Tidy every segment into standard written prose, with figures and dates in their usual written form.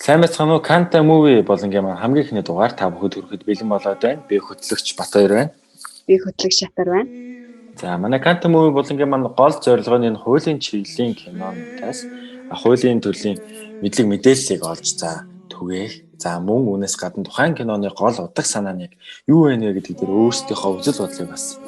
Сайн байцгаана уу? Kanta movie болонгийн маань хамгийн ихний дугаар та бүхэд хүрэхэд бэлэн болоод байна. Би хөтлөгч Батбаяр байна. Би хөтлөгч Шатар байна. За манай Kanta movie болонгийн маань гол зорилго нь хуулийн чиглэлийн кинонуудаас хуулийн төрлийн мэдлэг мэдээллийг олж түгээх. За мөн үүнээс гадна тухайн киноны гол утга санаа нь юу вэ гэдэг дээр өөрсдийнхөө үзэл бодлыг бас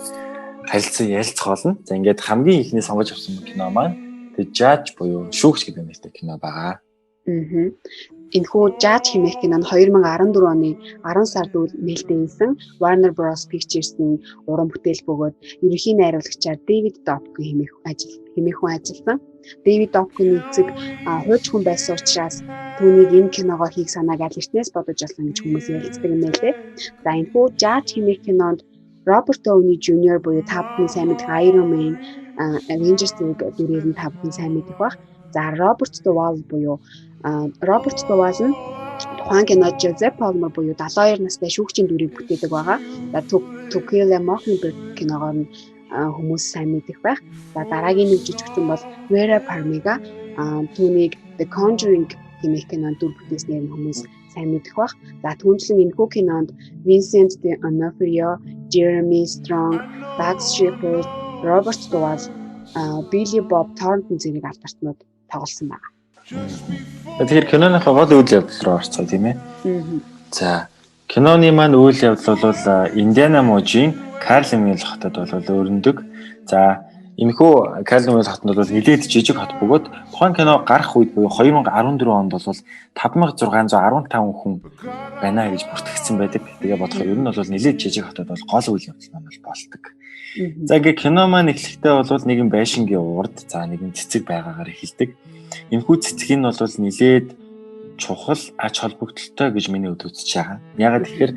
харилцан ярилцах болно. За ингээд хамгийн ихний сонгож авсан кино маань The Judge буюу шүүгч гэдэг нэртэй кино байгаа. Энэхүү Judge хэмээх кино нь 2014 оны 10 сард нээлттэйсэн Warner Bros Pictures-ийн уран бүтээл бөгөөд ерөнхий найруулагчаар David Dobkin хэмээх хүн ажилласан. David Dobkin эцэг хууч хүн байсан учраас түүнийг энэ киногоо хийх санааг аль эртнээс бодож олсон гэж хүмүүс ярилцдаг юм байлээ. За энэхүү Judge хэмээх кинонд Robert Downey Jr. буюу та бүхэн сайн мэдэх Iron Man, Avengers дүрээр нь та бүхэн сайн мэдэх бах. За Robert Duvall нь тухайн кинод Joseph Palmer буюу 72 настай шүүгчийн дүрийг бүтээдэг байгаа. За To Kill a Mockingbird киногоор нь хүмүүс сайн мэдэх байх. За дараагийн нэг жижигхэн бол Vera Farmiga түүнийг The Conjuring хэмээх кинонд дүр бүтээснээр нь хүмүүс сайн мэдэх байх. За түүнчлэн энэхүү кинонд Vincent D'Onofrio, Jeremy Strong, Dax Shepard, Robert Duvall, Billy Bob Thornton зэрэг альбартнууд тоглосон байна. Тэгэхээр киноныхоо гол үйл явдал руу орцгоо тийм ээ. За киноны маань үйл явдал бол Индиана мужийн Карлмил хотод бол өрнөдөг. За энэхүү Карлмил хотод бол нэлээд жижиг хот бөгөөд тухайн кино гарах үед буюу 2014 онд бол 5615 хүн байна гэж бүртгэгдсэн байдаг. Тэгээ бодохоор ер нь бол нэлээд жижиг хотод бол гол үйл явдал маань болдог. За ингээ кино маань эхлэхдээ бол нэгэн байшингийн урд нэгэн цэцэг байгаагаар эхэлдэг. Энэхүү цэцгийн нь бол нэлээд чухал ач холбогдолтой гэж миний хувьд үзэж байгаа. Ягаад тэгэхээр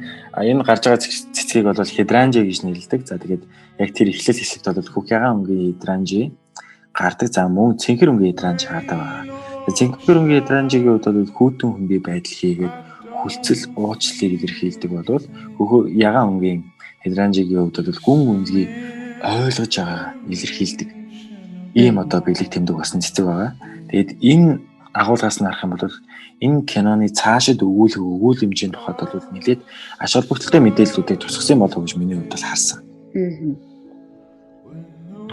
энэ гарч байгаа цэцгийг бол хидранжи гэж нэрлэдэг. За тэгээд яг тэр эхлэл хэсэгт бол Хүкягаан өнгийн хидранжи гардаг. За мөн цэнхэр өнгийн хидранжи гардаг байгаа. Цэнхэр өнгийн хидранжигийн хувьд бол хүүтэн хөндий байдал хийгээд хүлцэл уучлалыг илэрхийлдэг болвол Хүкягаан өнгийн хидранжигийн хувьд бол гүн үнзгийг ойлгож байгаа илэрхийлдэг. Ийм бэлэг тэмдэг басан цэцэг байгаа. Тэгээд энэ агуулгаас нь харах юм бол энэ киноны цаашид өгүүл хэмжээний тухайд бол нэлээд ач холбогдолтой мэдээллүүдийг тусгасан болов уу гэж миний хувьд харсан.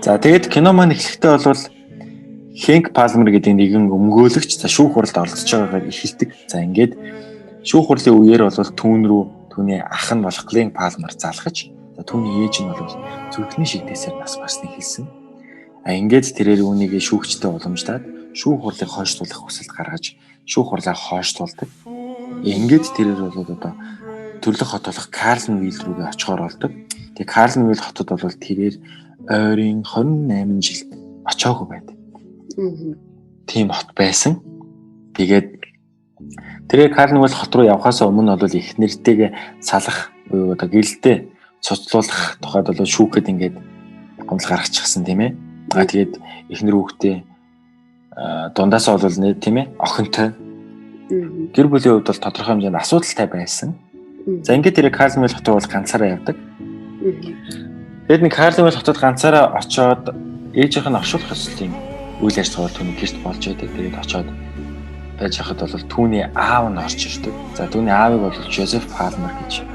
За тэгээд кино маань эхлэхдээ бол Хэнк Палмер гэдэг нэгэн өмгөөлөгч шүүх хуралд оролцож байгаагаар эхэлдэг. За ингээд шүүх хурлын үеэр бол түүний ах нь болох Глен Палмер залхаж, түүний ээж нь бол зүрхний шигдээсээр нас барсныг хэлсэн. Ингээд тэрээр үүнийг шүүгчтэй уламжлаад шүүх хурлыг хойшлуулах хүсэлт гаргаж шүүх хурлаа хойшлуулдаг. Ингээд тэрээр бол төрлөх хот болох Карлмвилл рүүгээ очихоор болдог. Тэгээ Карлмвилл хотод бол тэрээр ойрын 28 жилд очоогүй байдаг. Тийм хот байсан. Тэгээд тэрээр Карлмвилл хот руу явхаас өмнө бол их нэртэйгээ салах буюу гэрэлтэй цуцлуулах тухайд бол шүүхэд ингээд гомдол гаргачихсан тийм ээ. Тэгээд эхнэр хүүхдээ дундаас бол тийм ээ охинтой гэр бүлийн хувьд бол тодорхой хэмжээнд асуудалтай байсан. За ингээд тэр Карлмвилл хот руу бол ганцаараа явдаг. Тэгээд нэг Карлмвилл хотод ганцаараа очоод ээжийнх нь оршуулах ёслолын үйл ажиллагаа түүний гэрт болж байдаг. Тэгээд очоод байж хахад бол түүний аав нь орж ирдэг. За түүний аавыг бол Joseph Palmer гэж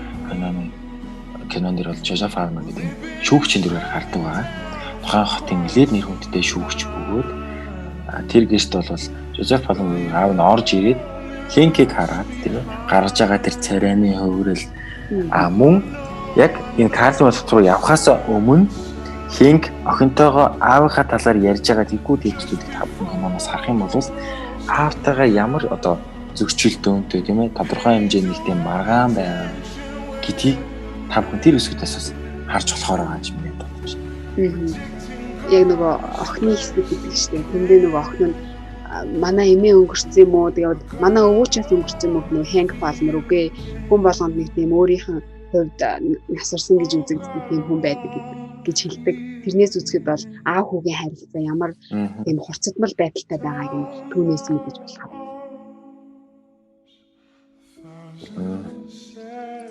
кинон дэр бол Joseph Palmer гэдэг шүүгчийн дүрээр хардаг байгаа. Тухайн хотын нэлээд нэр хүндтэй шүүгч бөгөөд тэр гэрт бол Joseph Palmer аав нь орж ирээд Хэнкийг хараад тийм гаргаж байгаа тэр царайны хөврөл мөн яг энэ Карлмвилл хот руу явхаас өмнө Хэнк охинтойгоо аавынхаа талаар ярьж байгаа тэггүүд хэлцүүдийг та бүхэн киноноос харах юм бол аавтайгаа ямар зөрчил дөөнтэй тийм ээ тодорхой хэмжээний тийм маргаан байгаа гэдгийг та бүхэн тэр хэсгээс харж болохоор байгаа юм байна гэж. Яг нөгөө охины хэсэг гэдэг чинь тэндээ нөгөө охин нь манай эмээ өнгөрсөн юм уу тэгээд манай өвөөчөөс өнгөрсөн юм уу нөгөө Хэнк Палмер үгүй хүн болгонд нэг тийм өөрийнх нь хувьд насарсан гэж үзэгддэг тийм хүн байдаг гэж хэлдэг. Тэрнээс үзэхэд бол аав хүүгийн харилцаа ямар тийм хурцдмал байдалтай байгааг нь түүнээс мэдэж болох.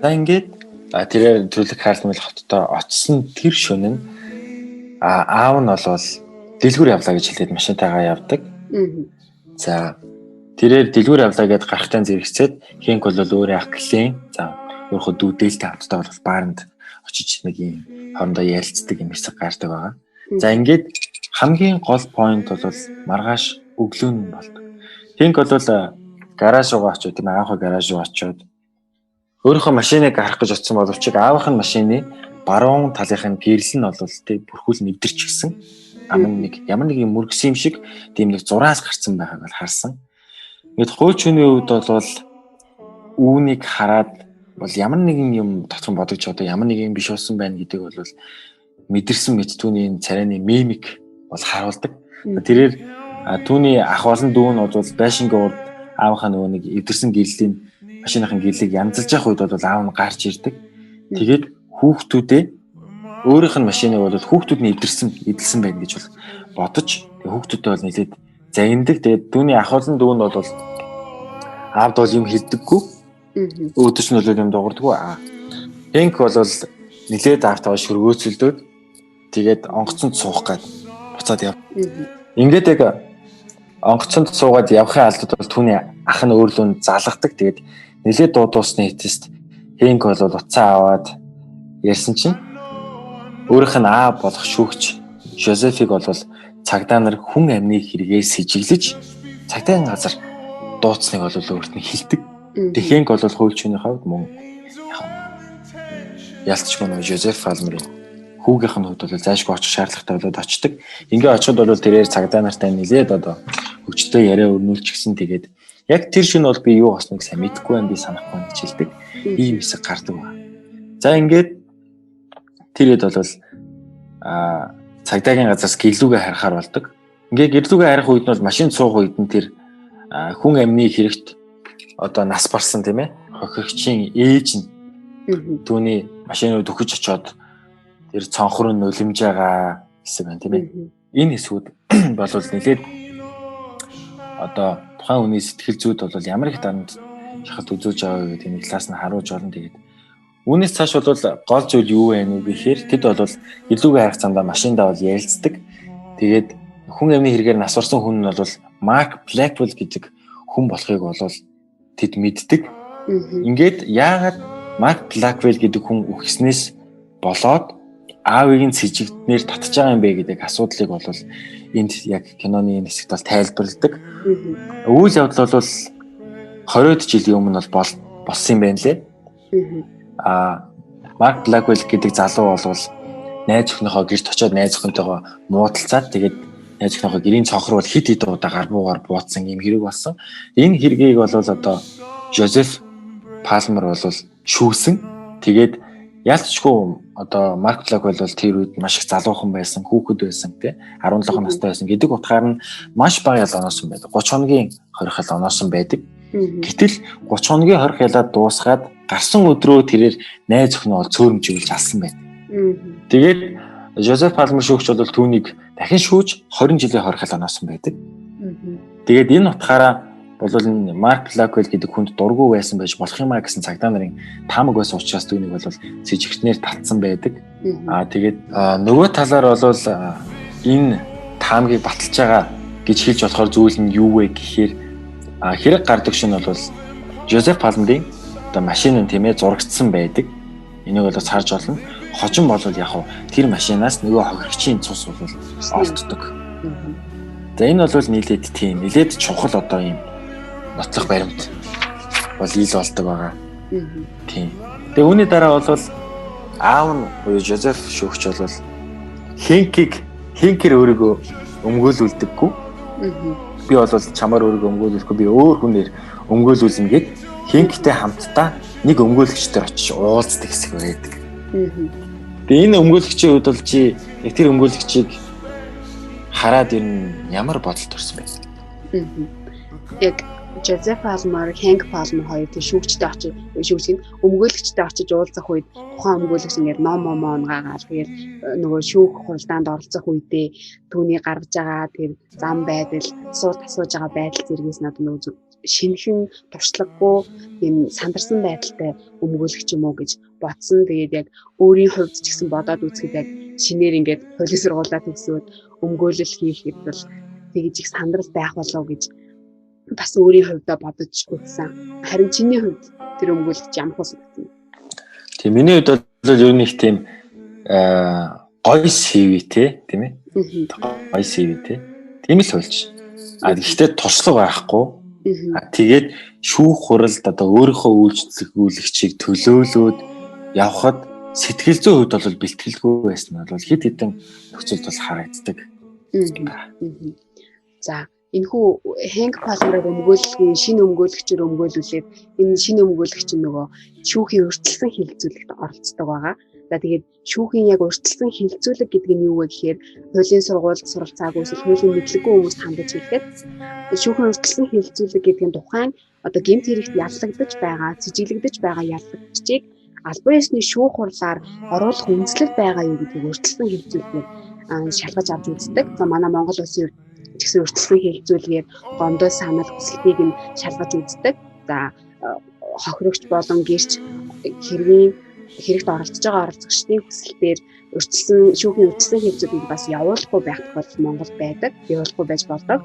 За ингээд тэрээр төлөв Карлмвилл хотод очсон тэр шөнө нь аав нь бол дэлгүүр явлаа гэж хэлээд машинтайгаа явдаг. За тэрээр дэлгүүр авлаа гэд гарахтаа зэрэгцээд Хэнк бол өөрөө Аклен за өөрөө дүүдэлтэй хамтдаа бол бааранд очиж нэг юм хоорондоо ярилцдаг юм хэсэг гардаг байгаа. За ингээд хамгийн гол point бол маргааш өглөө нь болдог. Хэнк бол гараж руу очиод тийм аавынхаа гараж руу очиод өөрийнхөө машиныг гарах гэж очсон боловч аавынх нь машины баруун талынхын гэрэл нь бол тийм бүрхүүл нэвдэрч гисэн. Ямар нэг юм мөргсөн юм шиг тийм нэг зураас гарцсан байгааг бол харсан. Ингээд хууч хүний хувьд бол үүнийг хараад бол ямар нэгэн юм татсан бодож одоо ямар нэг юм биш болсон байна гэдэг бол мэдэрсэн мэт түүний царайны мимик бол харуулдаг. Тэрээр түүний ах болон дүү нь бол байшингийн урд аавынхаа нөгөө нэг эвдэрсэн гэрлийн машиныхын гэрлийг янзалж явах үед бол аав нь гарч ирдэг. Тэгээд хүүхдүүдээ өөрийнх нь машиныг бол хүүхдүүд нь эдэлсэн байх гэж бол бодож хүүхдүүдтэй бол нэлээд загиндаг. Тэгээд түүний ах болон дүү нь бол аавд бол юм хэлдэггүй. Өөдөөс нь бол юм дуурдаггүй. Хэнк бол нэлээд аавтаа шөргөөцөлдөөд тэгээд онгоцонд суух гээд буцаад яв. Ингээд яг онгоцонд суугаад явахын алдад бол түүний ах нь өөрлөө залгадаг. Тэгээд нэлээд дуусны эцэст Хэнк бол уцаа аваад ярьсан чинь өөрийнх нь аав болох шүүгч Жозефиг бол цагдаа нар хүн амныг хэрэгээр сэжиглэж цагдаагийн газар дууцсныг бол өөрт нь хэлдэг. Хэнк бол хуульчны хавьд мөн ялцчгүй нэг Жозеф Палмерийн хүүгийнх нь хувьд бол заашгүй очих шаардлагатай болоод очдог. Ингээ очиход бол тэрээр цагдаа нартай нэлээд одоо хөвчтэй яриа өрнүүлж гисэн. Тэгээд яг тэр шөнө бол би юу болсныг сайн мэдэхгүй байна, би санахгүй гэж хэлдэг. Ийм хэсэг гардаг байна. За ингээд тэрэд бол цагдаагийн газраас гэрлүүгээ харахаар болдог. Ингээ гэрлүүгээ харах үед нь бол машин суух үед нь тэр хүн амны хэрэгт одоо нас барсан тийм ээ. Хохирогчийн ээж нь түүний машиныг дөхөж очоод тэр цонхор нь нулимж байгаа хэсэг байна тийм ээ. Энэ хэсгүүд бол нэлээд одоо тухайн хүний сэтгэл зүйд бол ямар их дарамт шахалт үзүүлж байгаа гэдэг нэг талаас нь харуулж болно. Тэгээд үүнээс цааш бол гол зүйл юу вэ гэхээр тэд бол илүүгээ харах замдаа машиндаа бол ярилцдаг. Тэгээд хүн амны хэрэгээр нас барсан хүн нь бол Марк Блэквелл гэдэг хүн болохыг бол тэд мэддэг. Ингээд яагаад Марк Блэквелл гэдэг хүн үхснээс болоод аавыг нь сэжигднээр татж байгаа юм бэ гэдэг асуудлыг бол энд яг киноны энэ хэсэгт бол тайлбарладаг. Үйл явдал бол 20-од жилийн өмнө бол болсон юм байна лээ. Марк Блэквелл гэдэг залуу бол найз өхнийхөө гэрт очиод найз өхөнтэйгөө муудалцаад тэгээд найз өхнийхөө гэрийн цонхор бол хит удаа гар буугаар бууцсан юм хэрэг болсон. Энэ хэргийг бол одоо Жозеф Палмер бол шүүсэн. Тэгээд ялцчгүй одоо Марк Блэквелл бол тэр үед маш их залуухан байсан, хүүхэд байсан тий 17 настай байсан гэдэг утгаар нь маш бага ял оноосон байдаг. 30 хоногийн хорих ял оноосон байдаг. Гэтэл 30 хоногийн хорих ялаад дуусгаад гарсан өдрөө тэрээр найз өхнөө бол цөөрөмжүүлж алсан байдаг. Тэгээд Жозеф Палмер шүүгч бол түүнийг дахин шүүж 20 жилийн хорих ял оноосон байдаг. Тэгээд энэ утгаараа бол Марк Блэквелл гэдэг хүнд дургүй байсан байж болох юм а гэсэн цагдаа нарын таамаг байсан учраас түүнийг бол сэжигтнээр татсан байдаг. Тэгээд нөгөө талаар бол энэ таамгийг баталж байгаа гэж хэлж болохоор зүйл нь юу вэ гэхээр хэрэг гардаг шин бол Жозеф Палмерийн одоо машин нь тийм ээ зурагдсан байдаг. Энийг бол харж болно. Хожим бол яг тэр машинаас нөгөө хохирогчийн цус бол олддог. За энэ бол нийлээд тийм нэлээд чухал одоо юм нотлох баримт бол ил болдог байгаа. Тийм. Тэгээ үүний дараа бол аав нь буюу Жозеф шүүгч бол Хэнкээр өөрийгөө өмгөөлүүлдэггүй. Би бол чамаар өөрийгөө өмгөөлөхгүй би өөр хүнээр өмгөөлүүлнэ гэд Хэнктэй хамтдаа нэг өмгөөлөгчдөр очиж уулздаг хэсэг байдаг. Тэгээ энэ өмгөөлөгчийн хувьд бол чи яг тэр өмгөөлөгчийг хараад ямар бодол төрсөн бэ? Яг Жозеф Палмер, Хэнк Палмер хоёр тэр шүүгчтэй очиж өмгөөлөгчтэй очиж уулзах үед тухайн өмгөөлөгч ингээд ном онгаагаал тэгээд нөгөө шүүх хуралдаанд оролцох үедээ түүний гаргаж байгаа тэр зам байдал, асуулт асууж байгаа байдал зэргээс надад нөгөө шинхэн туршлагагүй юм сандарсан байдалтай өмгөөлөгч юм уу гэж бодсон. Тэгээд яг өөрийн хувьд ч гэсэн бодоод үзэхэд яг шинээр ингээд хуулийн сургуулиуд төгсөөд өмгөөлөл хийхэд бол тэгж их сандрал байх болов гэж бас өөрийн хувьдаа бодож үзсэн. Харин чиний хувьд тэр өмгөөлөгч ямар хөөсөн бэ? Тийм миний хувьд бол ер нь их тийм гоё CV-тэй тийм ээ. Гоё CV-тэй. Тийм л болж. Гэхдээ туршлага байхгүй. Тэгээд шүүх хуралд одоо өөрийнхөө үйлчлэгчийг төлөөлөөд явхад сэтгэл зүйн хувьд бол бэлтгэлгүй байсан нь бол хэд хэдэн нөхцөлд бол харагддаг. За энэхүү Хэнк Палмерыг өмгөөлөхийн шинэ өмгөөлөгчөөр өмгөөлүүлээд энэ шинэ өмгөөлөгч нөгөө шүүхийн өртөлсөн хилцүүлэгт оролцдог байгаа. За тэгээд шүүхийн яг өртөлсөн хилцүүлэг гэдэг нь юу вэ гэхээр хуулийн сургуульд суралцаагүй эсвэл хуулийн мэдлэггүй хүмүүст хандаж хэлэхэд шүүхийн өртөлсөн хилцүүлэг гэдэг нь тухайн одоо гэмт хэрэгт яллагдаж байгаа, цэжиглэгдэж байгаа яллагчийг албан ёсны шүүх хурлаар оруулах үндслэл байгаа юу гэдгийг өртөлсөн хилцүүлгээр шалгаж авч үздэг. За манай Монгол улсын гэсэн өртөлсөн хилцүүлгээр гомдол санал хүсэлтийг нь шалгаж үздэг. За хохирогч болон гэрч хэрэгт оролцож байгаа оролцогчдын хүсэлтээр шүүхийн өртөлсөн хилцүүлгийг бас явуулахгүй байх тохиолдол Монголд байдаг. Явуулахгүй байж болдог.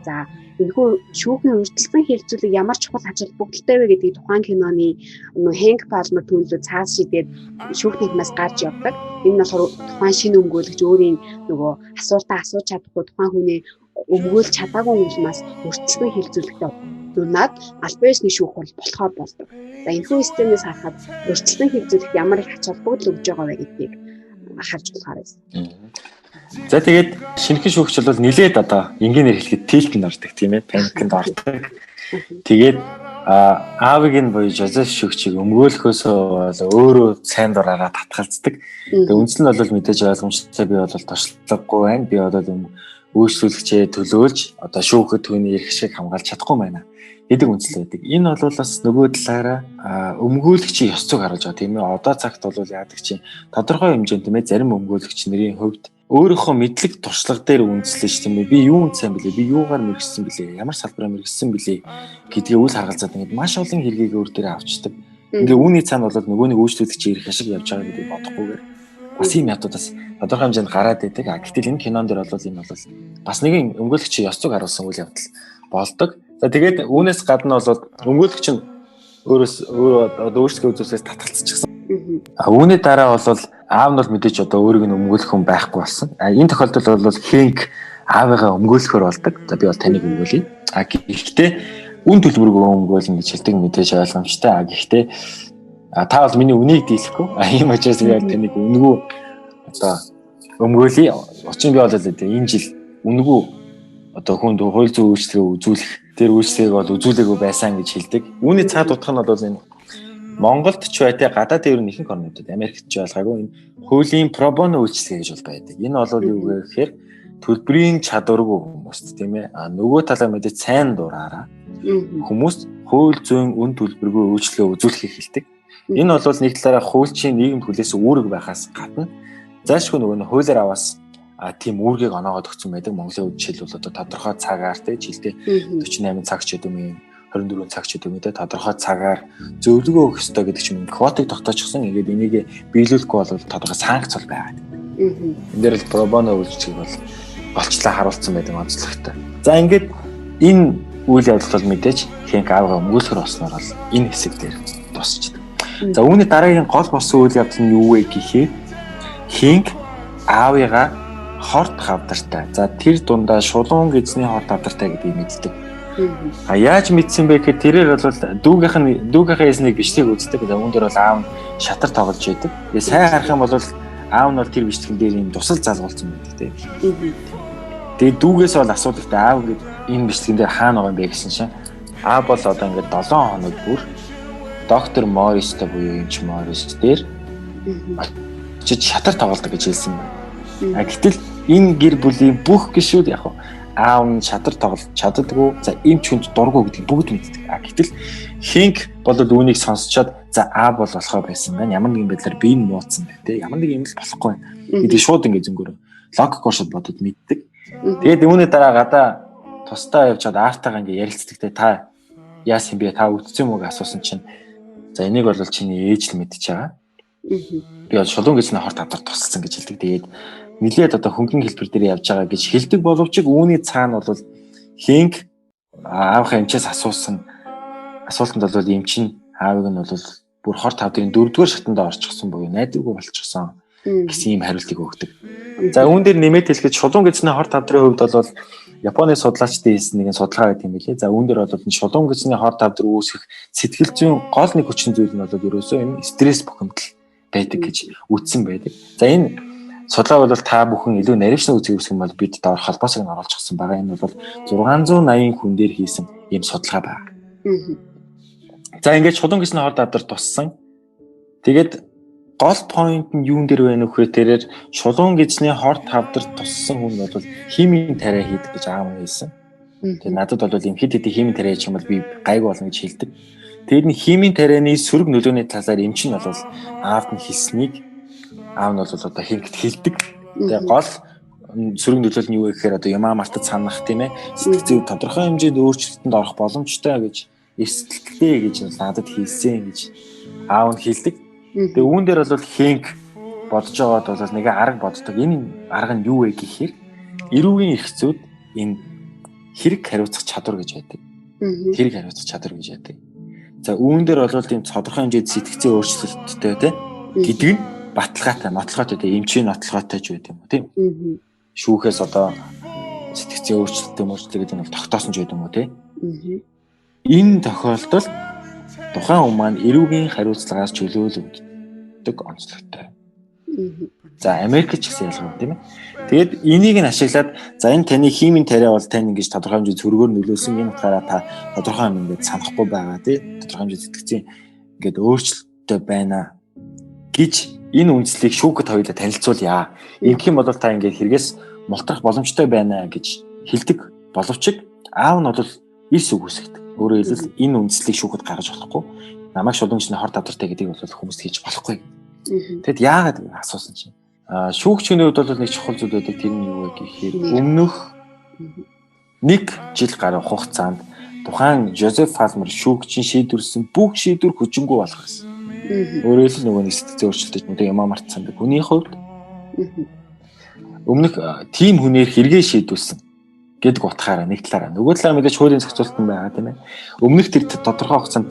За энэхүү шүүхийн өртөлсөн хилцүүлэг ямар чухал ач холбогдолтой вэ гэдгийг тухайн киноны Хэнк Палмер төлөвлөлт цаас шидэд шүүх тахимаас гарч явдаг. Энэ нь болохоор тухайн шинэ өмгөөлөгч өөрийн нөгөө асуултаа асууж чадахгүй тухайн хүний өмгөөлж чадаагүй улмаас өртөлсөн хилцүүлэгтээ дунаад албан ёсны шүүх хурал болохоор болдог. За энэхүү системээс харахад өртөлсөн хилцүүлэгт ямар их ач холбогдол өгж байгаа вэ гэдгийг харж болохоор байсан. За тэгээд шинэхэн шүүгч бол нилээд одоо энгийнээр хэлэхэд тилтэнд ордог тийм ээ, паникнд ордог. Тэгээд аавыг нь буюу Жозеф шүүгчийг өмгөөлөхөөсөө өөрөө сайн дураараа татгалздаг. Тэгээд үндсэн нь бол мэдээж ойлгомжтой би бол туршлагагүй байна. Би бол үйлчлүүлэгчээ төлөөлж одоо шүүхэд түүний эрх шиг хамгаалж чадахгүй байна гэдэг үндсэл байдаг. Энэ бол бас нөгөө талаараа өмгөөлөгчийн ёс зүйг харуулж байгаа тийм ээ. Одоо цагт бол яадаг чинь тодорхой хэмжээнд тийм ээ зарим өмгөөлөгч нарын хувьд өөрийнхөө мэдлэг туршлага дээр үндэслэж тийм ээ. Би юунд сайн бэлээ? Би юугаар мэргэсэн бэлээ? Ямар салбараар мэргэсэн бэлээ гэдгийг үл харгалзаад ингээд маш олон хэргийг өөр дээрээ авчдаг. Ингээ үүний цаана бол нөгөө нэг үйлчлүүлэгчийн эрх ашиг явж байгаа гэдгийг бодохгүйгээр бас ийм ядуудаас тодорхой хэмжээнд гараад байдаг. Гэтэл энэ кинон дээр бол энэ бол бас нэгэн өмгөөлөгчийн ёс зүйг харуулсан үйл явдал болдог. За тэгээд үүнээс гадна бол өмгөөлөгч нь өөрөө өөрсдөө үзүүлсээс татгалцчихсан. Үүний дараа бол аав нь бол мэдээж одоо өөрийг нь өмгөөлөх хүн байхгүй болсон. Энэ тохиолдолд бол Хэнк аавыгаа өмгөөлөхөөр болдог. За би бол таныг өмгөөлье. Гэхдээ үн төлбөргүй өмгөөлнө гэж хэлдэг мэдээж ойлгомжтой. Гэхдээ та бол миний үнийг дийлэхгүй. Ийм учраас би бол таныг үнэгүй одоо өмгөөлье. Очин би бол энэ жил үнэгүй одоо хүнд хууль зүйн үйлчлэгээ үзүүлэх тэр үйлчлэгийг бол үзүүлээгүй байсан гэж хэлдэг. Үүний цаад утга нь бол энэ Монголд ч байтэ гадаад ер нь ихэнх орнуудад Америкт ч ялгаагүй энэ хуулийн пробоно үйлчлэгээ гэж бол байдаг. Энэ бол юу гэхээр төлбөрийн чадваргүй хүмүүст тийм ээ. Нөгөө талаа мэдээ сайн дураараа хүмүүст хууль зүйн үн төлбөргүй үйлчлэгээ үзүүлэхийг хэлдэг. Энэ бол нэг талаараа хуульчийн нийгэмд хүлээс үүрэг байхаас гадна заашгүй нөгөө хуулиар аваас тийм үүргийг оноогоод өгсөн байдаг. Монголын жишээл бол одоо тодорхой цагаар те жилдээ 48 цаг ч гэдэг юм 24 цаг ч гэдэг юм те тодорхой цагаар зөвлөгөө өгөх ёстой гэдэг ч юм квотыг тогтоочихсон. Ингээд энийг биелүүлэхгүй бол тодорхой санкц бол байгаа. Энэ дээр л пробоно үйлчлэг бол олчлаа харуулсан байдаг онцлогтой. За ингээд энэ үйл явдал бол мэдээж Хэнк аавгаа өмгөөлөхөр болсноор бол энэ хэсэг дээр дуусчихдаг. За үүний дараагийн гол болсон үйл явдал нь юу вэ гэхээр Хэнк аавыгаа хорт хавдартай. За тэр дундаа шулуун гэзний хорт хавдартай гэдгийг мэддэг. Яаж мэдсэн бэ гэхээр тэрээр бол дүүгийнхээ эснийг бичлэг үздэг. Үүн дээр бол аав нь шатар тоглож байдаг. Тэгээ сайн харах юм бол аав нь бол тэр бичлэгэн дээр юм тусал залгуулсан байдаг тийм. Тэгээ дүүгээс бол асуудагтай аав ингээд энэ бичлэгэн дээр хаана байгаа юм бэ гэсэн чинь аав бол одоо ингээд 7 хоног бүр доктор Мористэй буюу эмч Морис дээр очиж шатар тоглодог гэж хэлсэн байна. Гэтэл энэ гэр бүлийн бүх гишүүд яг аав нь шатар тоглож чаддаггүй. За эмч хүнд дургу гэдгийг бүгд мэддэг. Гэтэл Хэнк бол үүнийг сонсчоод за аав бол болохоо байсан байна. Ямар нэгэн байдлаар би энэ мууцсан байна те. Ямар нэг юм л болохгүй байна. Гэдэг шууд ингээд зөнгөөр логикоор шууд бодод мэддэг. Тэгээд үүний дараа гадаа тусдаа явжгаад аартайгаа ингээд ярилцдаг те. Та яасан бэ? Та үтцсэн юм уу гэж асуусан чинь за энийг бол чиний ээж л мэдчихэж байгаа. Би бол шулуун гэзний хорт хавдар тусалсан гэж хэлдэг. Тэгээд нилээд одоо хөнгөн хэлбэр дээр явж байгаа гэж хэлдэг боловч үүний цаана бол Хэнк аавынхаа эмчээс асуултанд бол эмч нь аавыг нь бол бүр хор тавдрын 4-р шатанд орчихсон буюу найдваргүй болчихсон гэсэн ийм хариултыг өгдөг. За үүн дээр нэмээд хэлэхэд шулуун гэзний хор тавдрын хувьд бол Японы судлаачдын хийсэн нэгэн судалгаа гэдэг юм билээ. За үүн дээр бол энэ шулуун гэзний хор тавдар үүсгэх сэтгэл зүйн гол нэг хүчин зүйл нь бол ерөөсөө энэ стресс бухимдал байдаг гэж үздсэн байдаг. За энэ судалгаа бол та бүхэн илүү наривчны үзэх юм бол бид доор холбоосыг нь оруулчихсан байгаа. Энэ бол 680 хүн дээр хийсэн ийм судалгаа байна. За ингээд шулуун гэсний хор тавдар туссан. Тэгээд гол point нь юун дээр вэ нөхөр тэрээр шулуун гэсний хор тавдар туссан хүн бол химийн тариа хийдэг гэж аав нь хэлсэн. Тэгээд надад бол юм хэд хэдийн химийн тариа хийх юм бол би гайгүй болно гэж хэлдэг. Тэгээд энэ химийн тарианы сөрөг нөлөөний талаар эмч нь бол аавд нь хэлснийг аав нь бол одоо хийгд хэлдэг. Тэгээд гол сөрөг нөлөөл нь юу вэ гэхээр одоо юмаа мартаж санах тийм ээ. Сэтгэл зүй тодорхой хэмжээнд өөрчлөлтөнд орох боломжтой гэж эсэлттэй гэж надад хэлсэн гэж аав нь хэлдэг. Тэгээ үүн дээр бол Хэнк бодож байгаад бол нэг арга боддог. Энэ арга нь юу вэ гэхээр эрүүгийн эрхцүүд энэ хэрэг хариуцах чадвар гэж байдаг. Хэрэг хариуцах чадвар гэж байдаг. За үүн дээр бол тийм тодорхой хэмжээнд сэтгцийн өөрчлөлттэй те гэдэг нь баталгаатай, нотлоготой те эмчийн нотлоготой ч байд юм уу тийм. Шүүхээс одоо сэтгцийн өөрчлөлттэй гэдэг нь бол тогтоосон ч байд юм уу те. Энэ тохиолдолд тухайн хүн маань эрүүгийн хариуцлагаас чөлөөлөгддөг онцлогтой. За Америкч гэсэн ялгаа тийм ээ. Тэгээд энийг нь ашиглаад за энэ таны химийн тариа бол тань ингэж тодорхой хэмжээнд цөргөөр нөлөөсөн энэ утгаараа та тодорхой юм ингэж санахгүй байгаа тий. Тодорхой хэмжээнд сэтгцийн ингэж өөрчлөлттэй байна гэж энэ үндслийг шүүхэд хоёулаа танилцуулъя. Ингэх юм бол та ингэж хэрэгээс мултрах боломжтой байна гэж хэлдэг боловч аав нь бол эрс үгүйсгдэг. Өөрөөр хэлбэл энэ үндслийг шүүхэд гаргаж болохгүй. Намайг шулуун гэсний хор тавдартай гэдгийг бол хүмүүс хийж болохгүй. Тэгэд яагаад гэж асуусан чинь шүүгчний хувьд бол нэг чухал зүйл байдаг. Тэр нь юу вэ гэхээр өмнөх 1 жил гаруй хугацаанд тухайн Жозеф Фалмер шүүгчийн шийдвэрлсэн бүх шийдвэр хүчингүй болох гэсэн. Өөрөөр хэлбэл нөгөө нэг сэтгцийн өөрчлөлтөд нэг юм мартсан. Хүний хувьд өмнөх тим хүнээр хэрэгээ шийдвэрлсэн гэдэг утгаараа нэг талаараа нөгөө талаар мэдээж хуулийн зохицуулалт нь байгаа тийм ээ. Өмнөх тэр тодорхой хугацаанд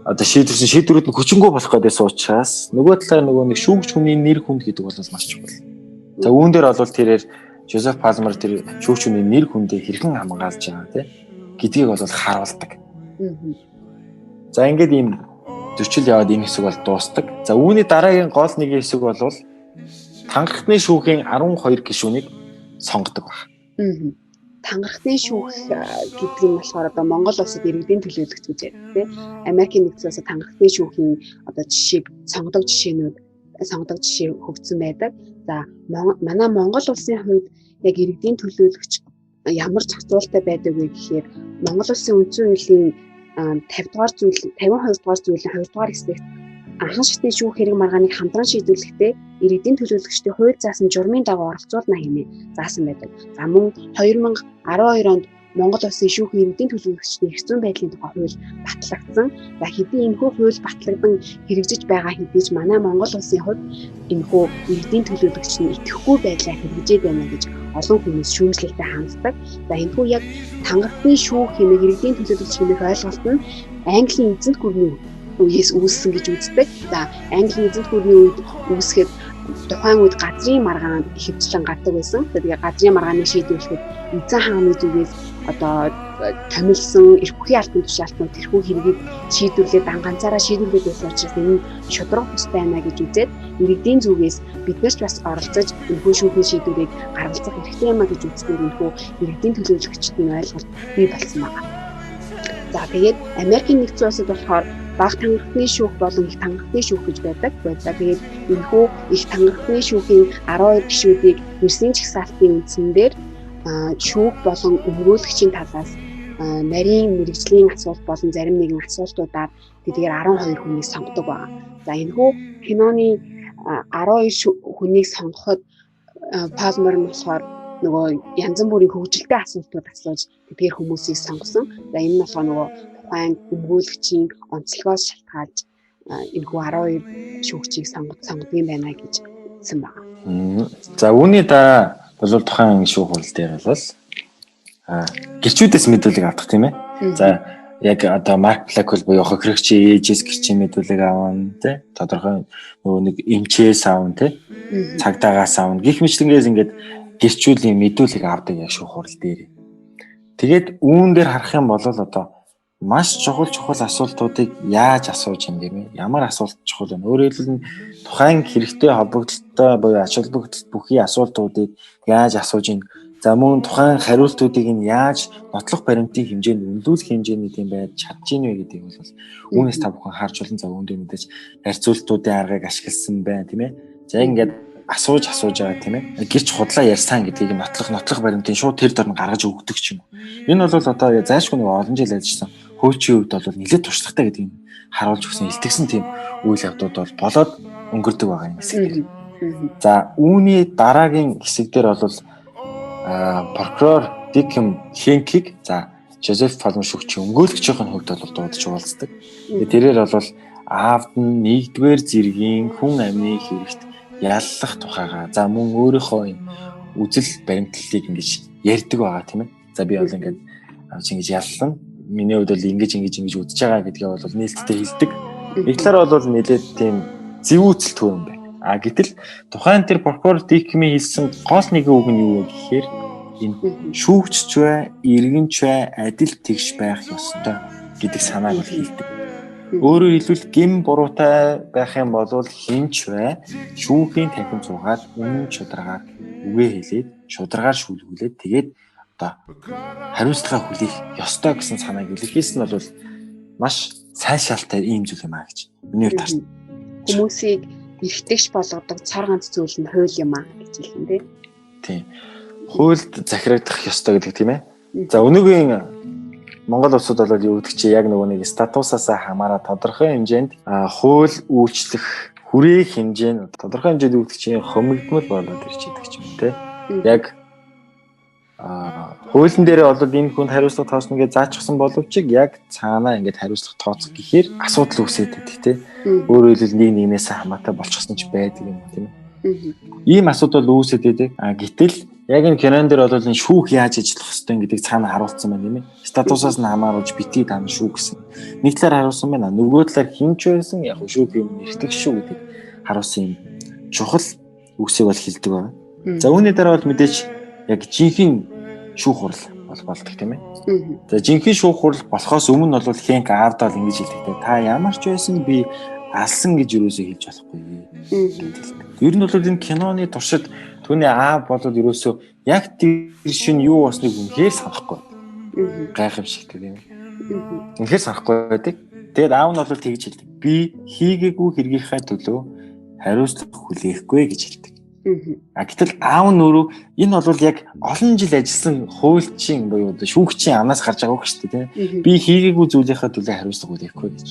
одоо шийдвэрсэн шийдвэрүүд нь хүчингүй болох гэдээс учраас нөгөө талаар нөгөө нэг шүүгч хүний нэр хүнд гэдэг бол маш чухал. За үүн дээр бол тэрээр Жозеф Палмер тэр шүүгч хүний нэр хүндээ хэрхэн хамгаалж байгаа тийм гэдгийг бол харуулдаг. За ингээд ийм зөрчил яваад энэ хэсэг бол дуустдаг. За үүний дараагийн гол нэг хэсэг бол тангархны шүүхийн 12 гишүүнийг сонгодог байна. Тангархны шүүх гэдэг нь болохоор одоо Монгол улсад иргэдийн төлөөлөгч гэж ярьдаг тийм. Америкийн нэгдсэн улсад тангархны шүүхийн одоо жишээг сонгодог жишээ хөгжсөн байдаг. За манай Монгол улсын хувьд яг иргэдийн төлөөлөгч ямар зохицуулалттай байдаг вэ гэхээр Монгол улсын үндсэн хуулийн 50 дугаар зүйл 52 дугаар зүйлийн 2 дугаар хэсэгт анхан шатны шүүх хэрэг маргааныг хамтран шийдвэрлэхдээ иргэдийн төлөөлөгчдийн хууль заасан журмын дагуу оролцуулна хэмээн заасан байдаг. За мөн 2012 онд Монгол улсын шүүх иргэдийн төлөөлөгчдийн эрх зүйн байдлын тухай хууль батлагдсан. За хэдий энэхүү хууль батлагдан хэрэгжиж байгаа хэдий ч манай Монгол улсын хувьд энэхүү иргэдийн төлөөлөгчдийн итгэхгүй байдлаа хэрэгжиж байна гэж олон хүмүүс шүүмжлэлтэй ханддаг. За энэхүү яг тангархны шүүх хэмээх иргэдийн төлөөлөгч хэмээх ойлголт нь Английн эзэнт гүрний үеэс үүссэн гэж үздэг. За Английн эзэнт гүрний үед үүсгэхэд тухайн үед газрын маргаан ихэвчлэн гардаг байсан. Тэгээд газрын маргааны шийдвэрлэхэд эзэн хааны зүгээс одоо томилсон эрх бүхий албан тушаалтнууд тэрхүү хэргийг шийдвэрлээд ганцаараа шийдвэрлээд байсан учраас энэ шудраг бус байна гэж үзээд иргэдийн зүгээс биднээс ч бас оролцож энэхүү шүүхийн шийдвэрийг гаргацах хэрэгтэй юм а гэж үздэг энэхүү иргэдийн төлөөлөгчдийн ойлголт бий болсон байна. За тэгээд Америкийн нэгдсэн улсад болохоор бага тангархны шүүх болон их тангархны шүүх гэж байдаг. За тэгээд энэхүү их тангархны шүүхийн 12 гишүүдийг ерсийн жагсаалтын үндсэндээр шүүх болон өмгөөлөгчийн талаас нарийн мэрэгжлийн асуулт болон зарим нэгэн асуултуудаар тэдгээр 12 хүнийг сонгодог байна. За энэхүү киноны 12 хүнийг сонгоход Палмер нь болохоор нөгөө янз бүрийн хөгжилтэй асуултууд асууж тэдгээр хүмүүсийг сонгосон. За энэ нь болохоор нөгөө тухайн өмгөөлөгчийн онцлогоос шалтгаалж энэхүү 12 шүүгчийг сонгодог юм байна гэж хэлсэн байна. За үүний дараа бол тухайн шүүх хурал дээр бол гэрчүүдээс мэдүүлэг авдаг тийм ээ. За яг одоо Марк Блэквелл буюу хохирогчийн ээжээс гэрчийн мэдүүлэг авна тий. Тодорхой нөгөө нэг эмчээс авна тий. Цагдаагаас авна. Гэх мэтлэнгээс ингээд гэрчүүлийн мэдүүлэг авдаг яг шүүх хурал дээр. Тэгээд үүн дээр харах юм бол одоо маш чухал асуултуудыг яаж асууж юм гэмээ. Ямар асуулт чухал вэ? Өөрөөр хэлбэл тухайн хэрэгтэй холбогдлолтой буюу ач холбогдолт бүхий асуултуудыг яаж асууж ийн. За мөн тухайн хариултуудыг нь яаж нотлох баримтын хэмжээнд үнэлүүлэх хэмжээний юм байж чадж ийн вэ гэдэг бол үүнээс та бүхэн харж олон за үүндээ мэдээж харьцуултуудын аргыг ашигласан байна тийм ээ. За ингээд асууж байгаа тийм ээ. Гэрч худлаа ярьсан гэдгийг нотлох баримтын шууд тэр дор нь гаргаж өгдөг ч юм уу. Энэ бол одоо зайлшгүй нэг олон жил ажилласан хөөчийн үед бол нэлээд туршлагатай гэдгийг харуулж өгсөн илтгэсэн тийм үйл явдууд бол болоод өнгөрдөг байгаа юм хэсэг. За үүний дараагийн хэсэг дээр бол прокурор Дикэм Хенкиг за Жозеф Палмер шүүгчийн өмгөөлөгчийн хувьд бол дуудаж уулздаг. Тэрээр бол аавд нь 1-р зэргийн хүн амны хэрэгт яллах тухайга за мөн өөрийнхөө үзэл баримтлалыг ингэж ярьдаг байгаа тийм ээ. За би бол ингэж ингэж яллана. Миний хувьд бол ингэж үзэж байгаа гэдгээ бол нээлттэй хэлдэг. Нэг талаар бол нэлээд тийм зэвүүцэлтэй юм байна. Гэтэл тухайн тэр прокурор Дикэмийн хэлсэн гол нэг үг нь юу вэ гэхээр энэ шүүгч бай, иргэнч бай, адил тэгш байх ёстой гэдэг санааг бол хэлдэг. Өөрөөр хэлбэл гин буруутай байх юм бол хинч бай, шүүхийн танхим цугаад үнэн шударгаар үгээ хэлээд шударгаар шүүлгүүлээд тэгээд одоо хариуцлагаа хүлээх ёстой гэсэн санааг илэрхийлсэн бол маш сайн шалтай ийм зүйл юм аа гэж миний хувьд харна. Хүмүүсийг эргэтгэж болгодог цар ганц зүйл нь хууль юм аа гэж хэлсэн дээ. Тийм. Хуульд захирагдах ёстой гэдэг тийм ээ. За өнөөгийн Монгол улсад бол юу гэдэг чи яг нөгөө нэг статусаас хамаараа тодорхой хэмжээнд хууль үйлчлэх хүрээх хэмжээ нь тодорхой хэмжээнд юу гэдэг чи хомигдмал болоод ирж байгаа юм те. Яг хуулийн дээр бол энэ хүнд хариуцлага тооцно гэж заачсан боловч яг цаанаа ингээд хариуцлага тооцох гэхээр асуудал үүсээд байдаг те. Өөрөөр хэлбэл нэг нэгнээс хамаатай болчихсон ч байдаг юм тийм ээ. Ийм асуудал үүсээд байдаг. Гэтэл яг энэ кинон дээр бол энэ шүүх яаж ажиллах ёстой гэдэг цаана харуулсан байна тийм ээ. Статусаас нь хамааруулж битгий дан шүү гэсэн. Нэг талаар харуулсан байна. Нөгөө талаар хинч байсан яг шүүх юм нэртэг шүү гэдэг харуулсан юм. Чухал үгсийг бол хэлдэг байна. За үүний дараа бол мэдээж яг жинхэнэ шүүх хурал болдог тийм ээ. За жинхэнэ шүүх хурал болохоос өмнө бол Хенк аавдаа л ингэж хэлдэг. Та ямар ч байсан би алсан гэж юусоо хэлж болохгүй. Ер нь бол энэ киноны туршид түүний аав болоод юусоо яг тэр шин юу болсныг үнэхээр санахгүй. Гайхамшигтай тийм ээ. Үнэхээр санахгүй байдаг. Тэгээд аав нь бол тэгж хэлдэг. Би хийгээгүй хэрэгийнхаа төлөө хариуцлага хүлээхгүй гэж хэлдэг. Гэтэл аав нь өөрөө энэ бол яг олон жил ажилласан хуульчийн буюу шүүгчийн амнаас гарч байгаа үг шүү дээ тийм. Би хийгээгүй зүйлийнхаа төлөө хариуцлага хүлээхгүй гэж.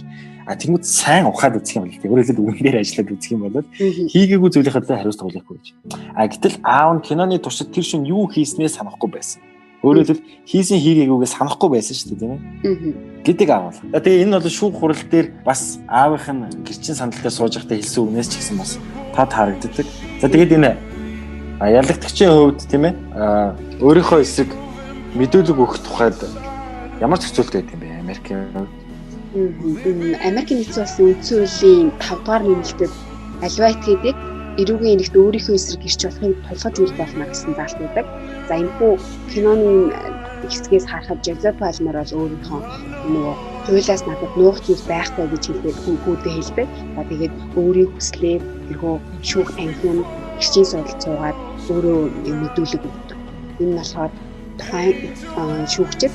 Тэнгүүд сайн ухаад үзэх юм л тийм. Өөрөөр хэлбэл үнээр ажиллаад үзэх юм бол хийгээгүй зүйлийнхаа төлөө хариуцлага хүлээхгүй гэж. Гэтэл аав нь киноны туршид тэр шин юу хийснээ санахгүй байсан. Өөрөөр хэлбэл хийсэн хийгээгүйгээ санахгүй байсан шүү дээ тийм ээ. Гэдэг аав. Тэгээ энэ бол шүүх хурал дээр бас аавынх нь гэрчин сандалтаа сууж байхдаа хэлсэн үгнээс ч гэсэн бас тод харагддаг. За тэгээд энэ ялагдагчийн хувьд тийм ээ өөрийнхөө эсрэг мэдүүлэг өгөх тухайд ямар зохицуулт байдаг юм бэ Америкийн хувьд? Америкийн нэгдсэн улсын үндсэн хуулийн 5 дугаар нэмэлтэд аливаа этгээдэг эрүүгийн нэгт өөрийнхөө эсрэг гэрч болохыг тулгаж үйл болно гэсэн заалт байдаг. За энэ хүү киноны хэсгээс харахад Жозеф Палмер бол өөрийнхөө нөгөө хуулиас надад нуух зүйл байхгүй гэж хэлээд хүүхдээ хэлдэг. Тэгээд өөрийн хүслээр тэрхүү шүүх ангин гэрчийн судалт суугаад өөрөө мэдүүлэг өгдөг. Энэ нь болохоор тухайн шүүгчд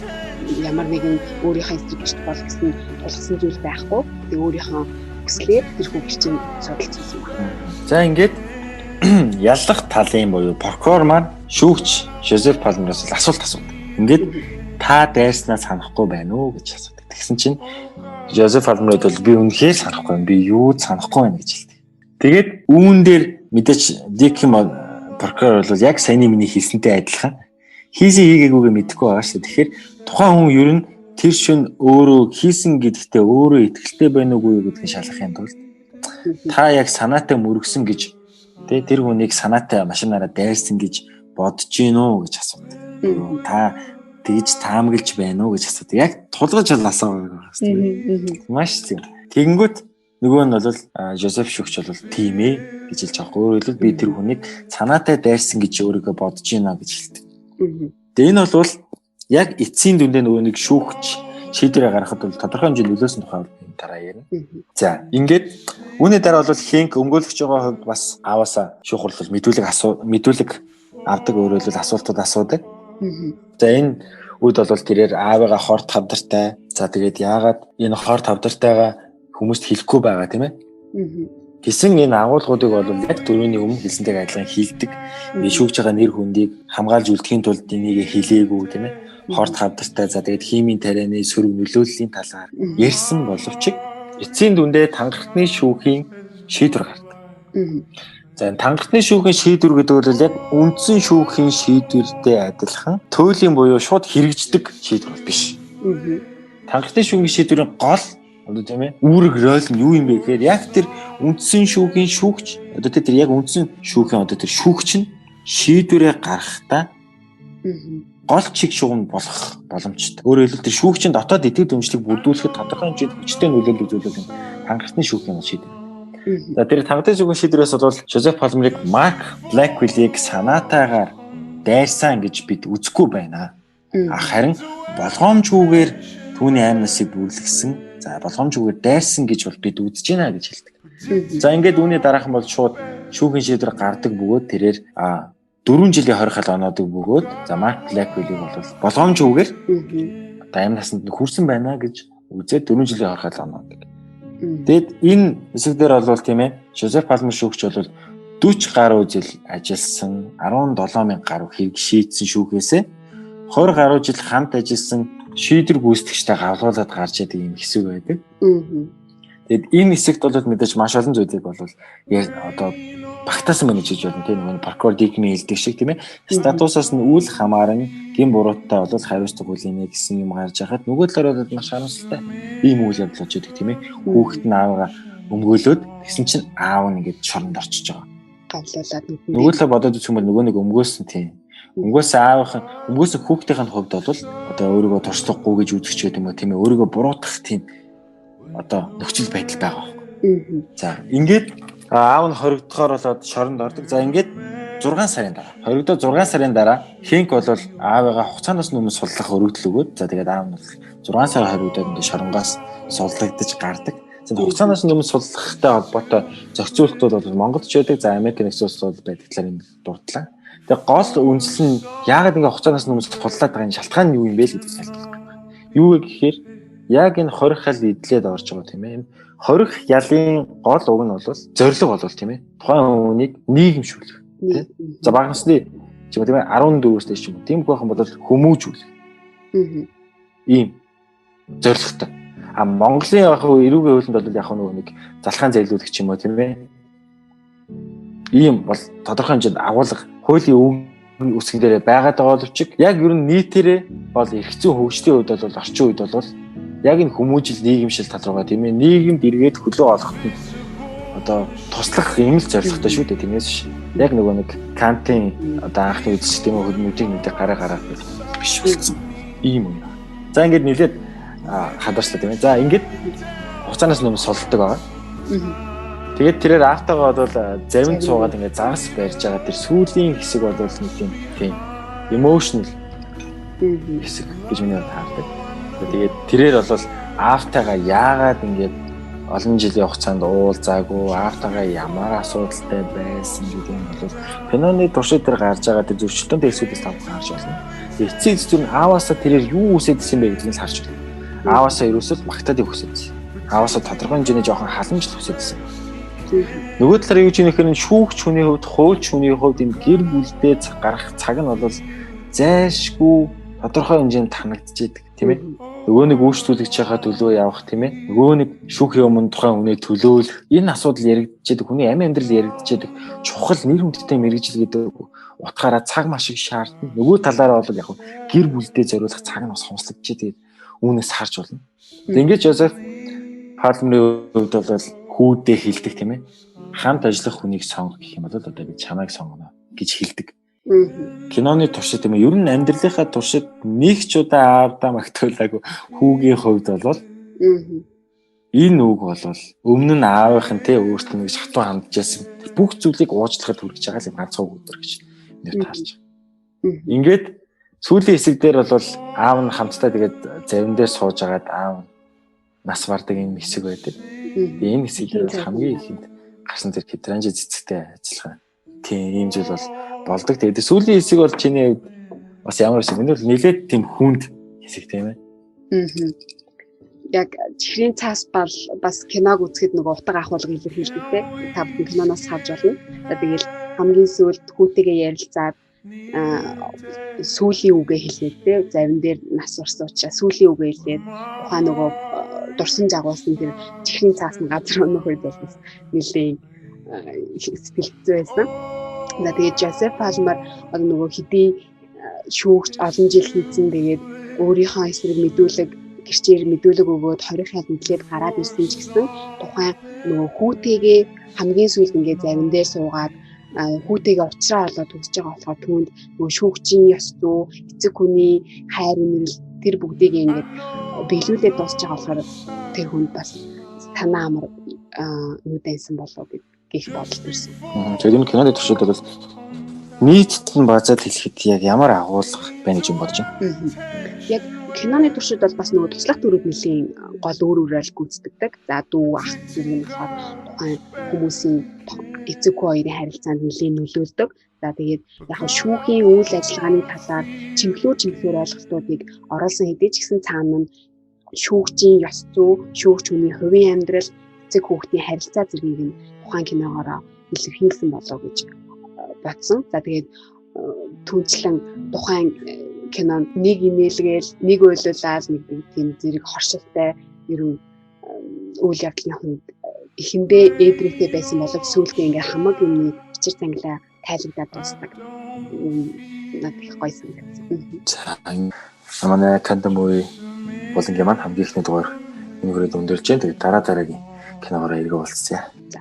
ямар нэгэн өөрийнхөө эсрэг гэрч болох гэсэн тулгсан зүйл байхгүй. Тэгээд өөрийнхөө хүслээр тэрхүү гэрчийн судалт хийсэн байна. За ингээд яллах талын буюу прокурор маань шүүгч Жозеф Палмераас асуулт асуудаг. Ингээд та дайснаа санахгүй байна уу гэж асуудаг. Тэгсэн чинь Жозеф Палмер бол би үнэхээр санахгүй юм. Би юу санахгүй байна гэж хэлдэг. Тэгээд үүн дээр мэдээч Дикэм прокурор бол яг саяны миний хэлсэнтэй адилхан хийсэн хийгээгүйгээ мэдэхгүй байгаа шүү. Тэгэхээр тухайн хүн ер нь тэр шин өөрөө хийсэн гэдэгтээ өөрөө итгэлтэй байна уугүй гэдгийг шалгахын тулд та яг санаатай мөргсөн гэж тэр хүнийг санаатай машинаараа дайрсан гэж бодож гин үү гэж асуудаг. Та тэгж таамаглаж байна уу гэж асуудаг. Яг тулгаж асуудаг байна. Маш зөв. Тэгэнгүүт нөгөө нь бол Жозеф шүүгч бол тийм ээ гэж хэлж байгаа. Өөрөөр хэлбэл би тэр хүнийг санаатай дайрсан гэж өөрийгөө бодож байна гэж хэлдэг. Тэгээ энэ бол яг эцсийн дүндээ нөгөө нэг шүүгч шийдвэрээ гаргахад бол тодорхой хэмжээний нөлөөсөн тухай дараа ярина. За ингээд үүний дараа бол Хэнк өмгөөлөгч байгаа хувьд бас ааваасаа шүүх хурлал мэдүүлэг авдаг, өөрөөр хэлбэл асуултууд асуудаг. За энэ үед бол тэрээр аавыгаа хорт хавдартай. За тэгээд яагаад энэ хорт хавдартайгаа хүмүүст хэлэхгүй байгаа тийм ээ. Гэсэн энэ агуулгуудыг бол яг дөрөвний өмнө хэлсэнтэйг адилхан хийлдэг. Шүүгж байгаа нэр хүндийг хамгаалж үлдэхийн тулд энийг хэлээгүй тийм ээ. Хорт хавдартай. За тэгээд химийн тарианы сөрөг нөлөөллийн талаар ярьсан боловч эцсийн дүндээ танхартны шүүхийн шийдвэр гардаг. За танхартны шүүхийн шийдвэр гэдэг бол яг үндсэн шүүхийн шийдвэртэй адилхан туйлын буюу шууд хэрэгждэг шийдвэр биш. Танхартны шүүхийн шийдвэрийн гол одоо тийм ээ үүрэг рол нь юу юм бэ гэхээр яг тэр үндсэн шүүхийн шүүгч одоо тэр яг үндсэн шүүхийн одоо тэр шүүгч нь шийдвэрээ гаргахдаа гол чиг шугам болох боломжтой. Өөрөөр хэлбэл тэр шүүгчийн дотоод идэвхтэй өмчлөгийг бүрдүүлэхэд тодорхой хэмжээнд хүчтэй нөлөөлөл үзүүлэх нь танхартны шүүхийн шийдвэр. За тэр танхартны шүүхийн шийдвэрээс бол Жозеф Палмерыг Марк Блэквиллийг санаатайгаар дайрсан гэж бид үзэхгүй байна. Харин болгоомжгүйгээр түүний аймнасыг бүрлэгсэн. За болгоомжгүйгээр дайрсан гэж бол бид үзэж байна гэж хэлдэг. За ингээд үүний дараахан бол шууд шүүхийн шийдвэр гардаг бөгөөд тэрээр 4 жилийн хорихол оноодог бөгөөд за Марк Блэквиллийг бол болгоомжгүйгээр одоо аймнасанд хүрсэн байна гэж үзээд 4 жилийн хорихол оноодог. Тэгэд энэ хэсэг дээр бол тийм ээ Жозеф Палмер шүүгч бол 40 гаруй жил ажилласан 17,000 гаруй хэрэг шийдсэн шүүхээсээ 20 гаруй жил хамт ажилласан шийдвэр гүйцэтгэгчтэй гавлуулаад гарч яадаг юм хэсэг байдаг. Тэгэд энэ хэсэгт бол мэдээж маш олон зүйлийг бол одоо багтаасан байна гэж болно тийм нэг прокурор дигний хэлдэг шиг тийм ээ статусаас нь үл хамааран гин буруутай бол хариуцлага хүлээнэ гэсэн юм гарч яхад нөгөө талаар бол маш харамсалтай ийм үйл явдал болж байдаг тийм ээ хүүхэд нь аавгаа өмгөөлөөд тэгсэн чинь аав нь ингээд шоронд орчиж байгаа гавлуулаад нөгөө талаа бодоод үзэх юм бол нөгөө нэг өмгөөсөн тийм өмгөөсөн хүүхдийн хувьд бол одоо өөрийгөө туршлагагүй гэж үзэж байдаг юм тийм ээ өөрийгөө буруутгах тийм одоо нөхцөл байдал байгаа. За ингээд аав нь хоригдохоор болоод шоронд ордог. За ингээд 6 сарын дараа. Хоригдоод 6 сарын дараа Хэнк бол аавыгаа хугацаанаас өмнө суллах өргөдөл өгөөд за тэгээд аав нь 6 сар хоригдоод ингээд шоронгоос суллагдаж гардаг. За хугацаанаас өмнө суллахтай холбоотой зохицуултууд бол Монголд ч байдаг. За Америк нэгдсэн улсад бол байдаг талаар энэ дурдлаа. Тэгээд гол үндэслэл нь яагаад ингээд хугацаанаас өмнө суллаад байгаа шалтгаан нь юу юм бэ гэдгийг тайлбарлах байна. Юу вэ гэхээр яг энэ хорих хал идлээд орж байгаа тийм ээ. Хорих ялын гол уг нь бол зорилго болвол тийм ээ. Тухайн хүнийг нийгэмшүүлэх. За бага насны тийм ээ 14-өөс дээш юм. Тийм байх юм бол хүмүүжүүлэх. Ийм зорилготой. Монголын яг эрүүгийн хуулинд бол яг нэг залхаан зайлуулах юм уу тийм ээ. Ийм бол тодорхой хэмжээнд агуулга хуулийн үсгэн дээр байгаад байгаа боловч яг ер нь нийтээрээ бол эрх зүйн хөгжлийн үед бол орчин үед бол яг энэ хүмүүжил нийгэмшил тал руугаа тийм ээ нийгэмд эргээд хөлөө олоход нь одоо туслах юм л зорилготой шүү дээ тиймээс ш. Яг нөгөө нэг Кантын одоо анхны үзэж тийм хөлмүүдийг нэг гараа биш болсон. Ийм юм. За ингээд нэлээд хадгалчлаа тийм ээ. За ингээд хугацаанаас өмнө сулдаг байгаа. Тэгээд тэрээр автагаа бол заримд суугаад ингээд загас барьж байгаа тэр сүүлийн хэсэг бол нэг тийм emotional хэсэг гэж миний таардаг. Тэгээд тэрээр бол автагаа яагаад ингээд олон жилийн хугацаанд уулзаагүй автагаа ямар асуудалтай байсан гэдэг нь бол феномены туршид дээр гарч байгаа тэр зөрчилдөөнтэй хэсгүүдээс тавхан харж байна. Эцсийн зүйл нь ааваасаа тэрээр юу үсэдсэн бэ гэдгийг харж байна. Ааваасаа ерөөсөө магтаадыг хүсэдсэн. Ааваасаа тодорхой хэмжээний жоохон халамжлал хүсэдсэн. Нөгөө талаар юу ч юм нэхэр шүүгч хүний хувьд хуульч хүний хувьд энэ гэр бүлдээ гарах цаг нь бол зайлшгүй тодорхой хэмжээнд танагдчихэдэг тийм ээ. Нөгөө нэг үйлчлүүлэгч хаа төлөө явах тийм ээ. Нөгөө нэг шүүхийн өмнө тухайн хүнээ төлөөлөх энэ асуудал яригдчихэдэг. Хүний амь амьдрал яригдчихэдэг. Чухал нэр хүндтэй мэрэгжил гэдэг утгаараа цаг маш их шаардна. Нөгөө талаараа бол яг гэр бүлдээ зориулах цаг нь бас хомслогдчихэдэг. Үүнээс харж болно. Ингээд Жозеф Палмерийн хувьд бол хүүдээ хэлдэг тийм ээ. Хамт ажиллах хүнийг сонгох гэх юм бол одоо би чамайг сонгоно гэж хэлдэг. Киноны туршид юм ер нь амьдралынхаа туршид нэг ч удаа аавдаа магтуулаагүй хүүгийн хувьд бол энэ үг болвол өмнө нь аавынх нь те өөрт нь гэж хатуу хандж яасан бүх зүйлийг уучлахад хүрэж байгаа л ганцхан өдөр гэж нэр таарч байгаа. Ингээд сүүлийн хэсэг дээр бол аав нь хамтдаа тэгээд зарим дээр сууж агаад аав нас бардаг энэ хэсэг байдаг. Энэ хэсгийг хамгийн ихэнд гарсан зэрэг хидранжи цэцэгтэй ажиллах тийм зүйл бол болдог. Тэгээд сүүлийн хэсэг бол чиний хувьд бас ямар хэсэг вэ? Нилээд тийм хүнд хэсэг тийм ээ. Яг чихрийн цаас бас киног үзэхэд нөгөө утга ахуулга илэрхийлдэг те. Та бүхэн киноноос харж болно. Тэгээд хамгийн сүүлд хүүтэйгээ ярилцаад сүүлийн үгээ хэлээд те. Завин дээр нас урсан учраас сүүлийн үгээ хэлээд тухайн нөгөө дурсан жагуулсан тэр чихрийн цаас нь газар өнөх үед бол нэлээд сэтгэлзүү байсан. Тэгээд Жозеф Палмер нөгөө хэдий шүүгч олон жил хийсэн тэгээд өөрийнхөө эсрэг гэрчээр мэдүүлэг өгөөд 20 хяд мэдлээд гараад ирсэн ч гэсэн тухайн нөгөө хүүтэйгээ хамгийн сүүлд ингээд зарим дээр суугаад хүүтэйгээ уцраа олоод төгсөж байгаа болохоор түүнд нөгөө шүүгчийн ёс зүй, эцэг хүний хайр үнэрэл тэр бүгдийг ингээд биелүүлээд дуусч байгаа болохоор тэр хүнд бас танаа амар нүдэнсэн болов гэх бодол төрсөн. Тэгээд энэ киноны туршид бол нийтд нь базаад хэлэхэд яг ямар агуулга байна гэж бодож байна. Яг киноны туршид бол бас нөгөө туслах төрөв нэлийн гол өөр өөрөөр гүйцэтгэдэг. За дүү ах зэрэг нь болохоор тухайн хүмүүсийн эцэг хүү хоёрын харилцаанд нэлийн нөлөөлдөг. За тэгээд яг шүүхийн үйл ажиллагааны талаар чимхлээр ойлголтуудыг оруулсан хэдий ч гэсэн цаана нь шүүгчийн ёс зүй, шүүгч хүний хувийн амьдрал, эцэг хүүхдийн харилцаа зэргийг нь тухайн киногоор илэрхийлсэн болов гэж бодсон. За тэгээд түнчлэн тухайн кинонд нэг имэйлгээл, нэг уйлуулаад нэг тийм зэрэг хоршилтай ерөн үйл явдлын хувьд эхэндээ эдрэгтэй байсан боловч сүүлдээ ингээ хамаг юмны бичир цанглаа тайлбарлаад дуусдаг. Надад их гоё санагдсан. За манай Канда муви болон гэман хамгийн ихний дугаар энэ хүрээд өндөрлж जैन. Тэгээд дараагийн киногоор эргээ уулзъя. За